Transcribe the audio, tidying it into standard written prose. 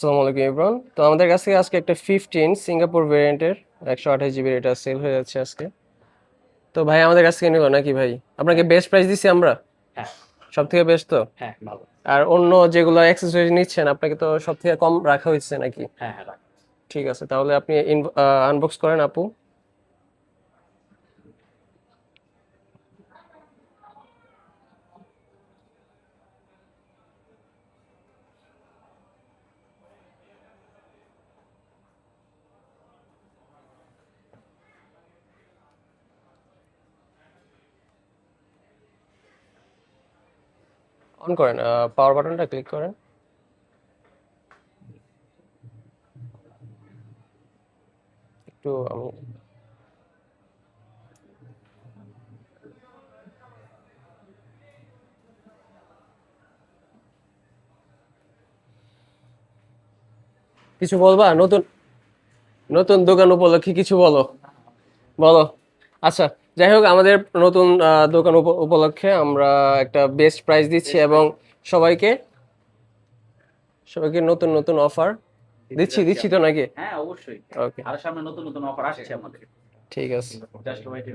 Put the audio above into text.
আসসালামু আলাইকুম ইব্রান। তো আমাদের কাছে আজকে একটা 15 সিঙ্গাপুর ভেরিয়েন্টের 128 জিবির এটা সেল হয়ে যাচ্ছে আজকে। তো ভাই আমাদের কাছ থেকে নিল নাকি ভাই? আপনাকে হ্যাঁ, বেস্ট প্রাইস দিছি আমরা, হ্যাঁ, সব থেকে বেস্ট তো। হ্যাঁ, ভালো। আর অন্য যেগুলো অ্যাক্সেসরিজ নিচ্ছেন আপনাকে তো সব থেকে কম রাখা হয়েছে নাকি? হ্যাঁ, হ্যাঁ, রাখ। ঠিক আছে, তাহলে আপনি আনবক্স করেন আপু। অন করেন, পাওয়ার বাটনটা ক্লিক করেন। একটু আমি কিছু বলবা, নতুন নতুন দোকান উপলক্ষে কিছু বলো, বলো। আচ্ছা, যাই হোক, আমাদের নতুন দোকান উপলক্ষে আমরা একটা বেস্ট প্রাইস দিচ্ছি বেস্ট এবং প্রাইস সবাইকে সবাইকে নতুন নতুন অফার দিতে দিচ্ছি যাচ্ছি দিচ্ছি তো আমরা। নাকি? হ্যাঁ, অবশ্যই। ওকে, আরো সামনে নতুন নতুন অফার আসছে আমাদের। ঠিক আছে। Just wait